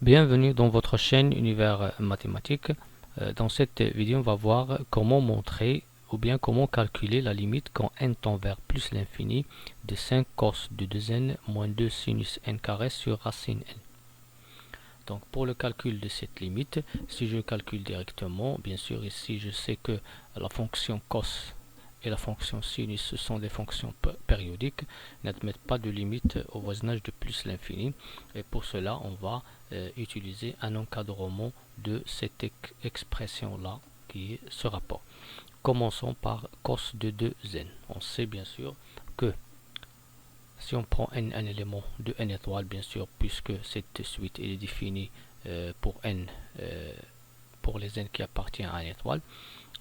Bienvenue dans votre chaîne Univers Mathématique. Dans cette vidéo, on va voir comment montrer ou bien comment calculer la limite quand n tend vers plus l'infini de 5 cos de 2n moins 2 sinus n carré sur racine n. Donc pour le calcul de cette limite, si je calcule directement, bien sûr ici je sais que la fonction cos et la fonction sinus, ce sont des fonctions périodiques, n'admettent pas de limite au voisinage de plus l'infini. Et pour cela, on va utiliser un encadrement de cette expression-là, qui est ce rapport. Commençons par cos de 2n. On sait bien sûr que si on prend un élément de n étoile, bien sûr, puisque cette suite est définie pour n, pour les n qui appartiennent à n étoile.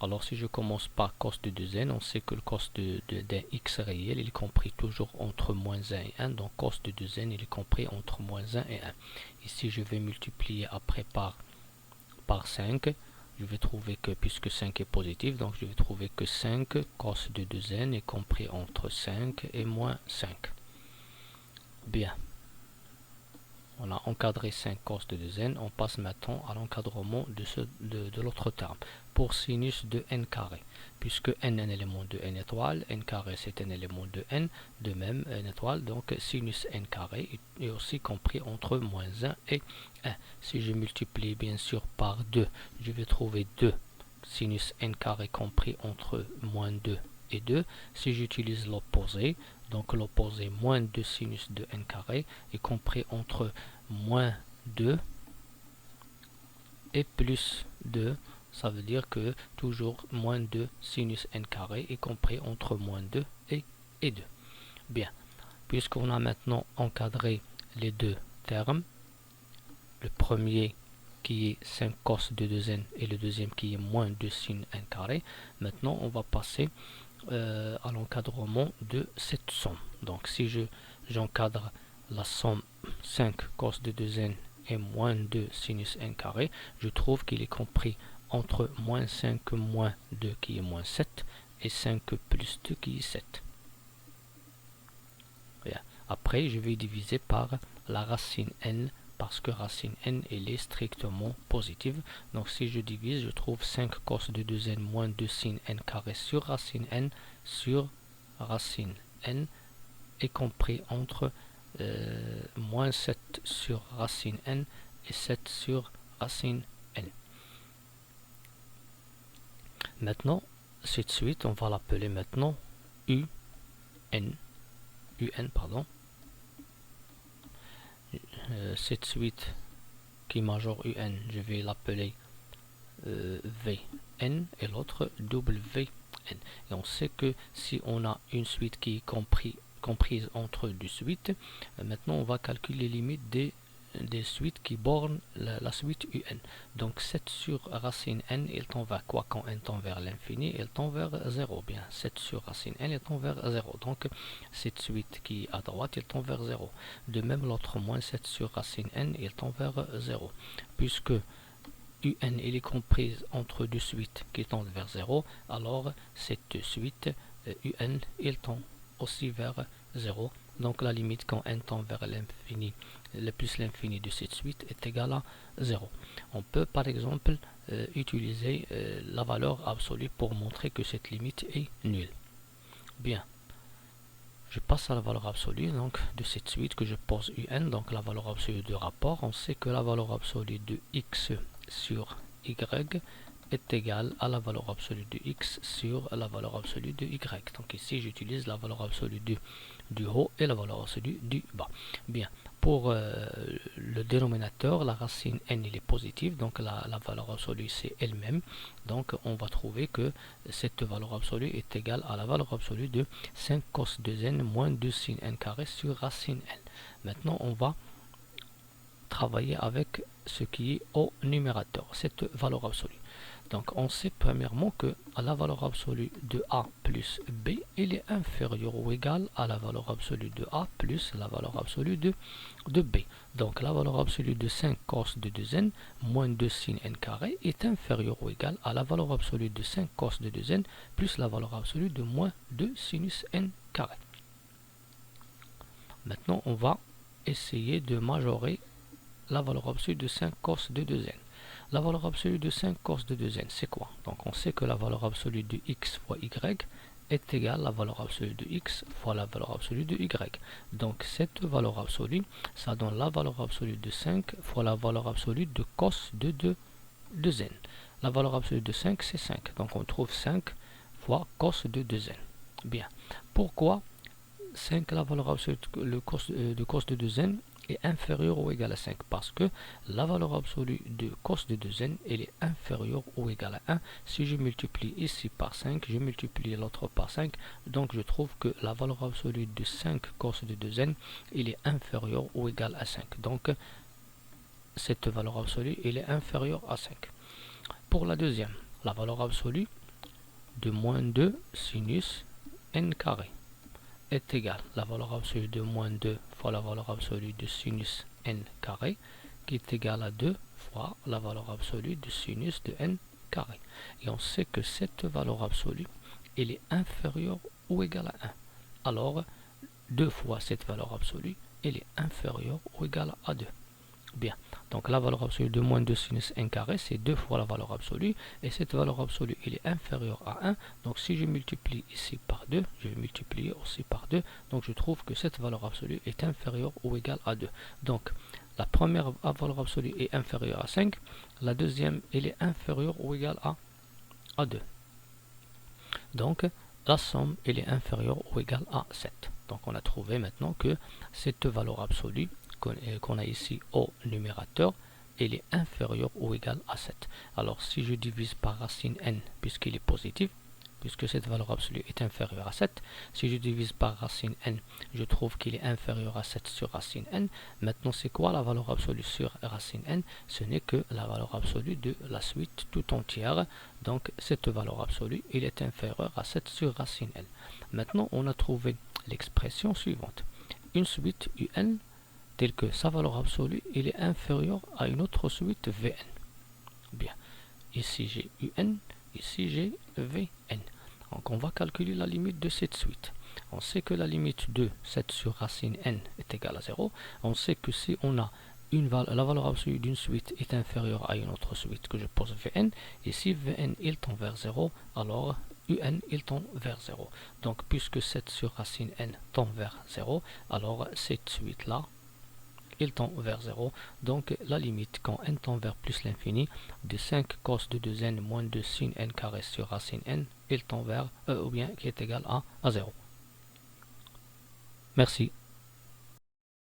Alors si je commence par cos de 2n, on sait que le cos d'un x réel, il est compris toujours entre moins 1 et 1. Donc cos de 2n, il est compris entre moins 1 et 1. Ici, je vais multiplier après par 5. Je vais trouver que, puisque 5 est positif, donc je vais trouver que 5 cos de 2n est compris entre 5 et moins 5. Bien. On a encadré 5 cos de 2n. On passe maintenant à l'encadrement de l'autre terme. Pour sinus de n carré. Puisque n est un élément de n étoile, n carré c'est un élément de n, de même n étoile, donc sinus n carré est aussi compris entre moins 1 et 1. Si je multiplie bien sûr par 2, je vais trouver 2 sinus n carré compris entre moins 2 et 2. Si j'utilise l'opposé, donc l'opposé moins 2 sinus de n carré est compris entre moins 2 et plus 2. Ça veut dire que toujours moins 2 sinus n carré est compris entre moins 2 et 2. Bien, puisqu'on a maintenant encadré les deux termes, le premier qui est 5 cos de 2n et le deuxième qui est moins 2 sin n carré, maintenant on va passer à l'encadrement de cette somme. Donc si j'encadre la somme 5 cos de 2n et moins 2 sinus n carré, je trouve qu'il est compris entre moins 5 moins 2 qui est moins 7 et 5 plus 2 qui est 7. Bien. Après, je vais diviser par la racine n parce que racine n elle est strictement positive. Donc si je divise, je trouve 5 cos de 2n moins 2 sin n carré sur racine n est compris entre moins 7 sur racine n et 7 sur racine n. Maintenant, cette suite, on va l'appeler maintenant un, pardon. Cette suite qui majore un, je vais l'appeler Vn et l'autre Wn. Et on sait que si on a une suite qui est comprise entre deux suites, maintenant on va calculer les limites des suites qui bornent la suite un. Donc 7 sur racine n, il tend vers quoi quand n tend vers l'infini? Il tend vers 0. Bien, 7 sur racine n, il tend vers 0. Donc cette suite qui est à droite, il tend vers 0. De même, l'autre moins 7 sur racine n, il tend vers 0. Puisque un il est comprise entre deux suites qui tendent vers 0, alors cette suite un il tend aussi vers 0. Donc la limite quand n tend vers l'infini, le plus l'infini de cette suite est égal à 0. On peut par exemple utiliser la valeur absolue pour montrer que cette limite est nulle. Bien. Je passe à la valeur absolue donc, de cette suite que je pose un, donc la valeur absolue de rapport. On sait que la valeur absolue de x sur y est égale à la valeur absolue de x sur la valeur absolue de y. Donc ici j'utilise la valeur absolue du haut et la valeur absolue du bas. Bien, pour le dénominateur, la racine n il est positive, donc la valeur absolue c'est elle-même. Donc on va trouver que cette valeur absolue est égale à la valeur absolue de 5 cos 2n moins 2 sin n carré sur racine n. Maintenant on va travailler avec ce qui est au numérateur, cette valeur absolue. Donc on sait premièrement que la valeur absolue de a plus b il est inférieur ou égal à la valeur absolue de a plus la valeur absolue de b. Donc la valeur absolue de 5 cos de 2n moins 2 sin n carré est inférieure ou égal à la valeur absolue de 5 cos de 2n plus la valeur absolue de moins 2 sinus n carré. Maintenant on va essayer de majorer la valeur absolue de 5 cos de 2n. La valeur absolue de 5 cos de 2n, c'est quoi? Donc on sait que la valeur absolue de x fois y est égale à la valeur absolue de x fois la valeur absolue de y. Donc cette valeur absolue, ça donne la valeur absolue de 5 fois la valeur absolue de cos de 2n. La valeur absolue de 5, c'est 5. Donc on trouve 5 fois cos de 2n. Bien. Pourquoi 5, la valeur absolue de cos de 2n est inférieure ou égale à 5? Parce que la valeur absolue de cos de 2n, elle est inférieure ou égale à 1. Si je multiplie ici par 5, je multiplie l'autre par 5. Donc je trouve que la valeur absolue de 5 cos de 2n, elle est inférieure ou égale à 5. Donc cette valeur absolue, elle est inférieure à 5. Pour la deuxième, la valeur absolue de moins 2 sinus n carré est égale à la valeur absolue de moins 2 fois la valeur absolue de sinus n carré, qui est égale à 2 fois la valeur absolue de sinus de n carré. Et on sait que cette valeur absolue, elle est inférieure ou égale à 1. Alors, 2 fois cette valeur absolue, elle est inférieure ou égale à 2. Bien, donc la valeur absolue de moins 2 sinus n carré, c'est 2 fois la valeur absolue, et cette valeur absolue, elle est inférieure à 1, donc si je multiplie ici par 2, je vais multiplier aussi par 2, donc je trouve que cette valeur absolue est inférieure ou égale à 2. Donc, la première valeur absolue est inférieure à 5, la deuxième, elle est inférieure ou égale à 2. Donc, la somme, elle est inférieure ou égale à 7. Donc, on a trouvé maintenant que cette valeur absolue qu'on a ici au numérateur, elle est inférieure ou égale à 7. Alors si je divise par racine n, puisqu'il est positif, puisque cette valeur absolue est inférieure à 7, si je divise par racine n, je trouve qu'il est inférieur à 7 sur racine n. Maintenant, c'est quoi la valeur absolue sur racine n? Ce n'est que la valeur absolue de la suite tout entière. Donc cette valeur absolue, elle est inférieure à 7 sur racine n. Maintenant, on a trouvé l'expression suivante. Une suite un telle que sa valeur absolue, il est inférieur à une autre suite Vn. Bien, ici j'ai Un, ici j'ai Vn. Donc on va calculer la limite de cette suite. On sait que la limite de 7 sur racine n est égale à 0. On sait que si on a la valeur absolue d'une suite est inférieure à une autre suite que je pose Vn, et si Vn il tend vers 0, alors Un il tend vers 0. Donc puisque 7 sur racine n tend vers 0, alors cette suite-là, il tend vers 0, donc la limite quand n tend vers plus l'infini de 5 cos de 2n moins 2 sin n carré sur racine n, il tend vers, ou bien qui est égal à 0. Merci.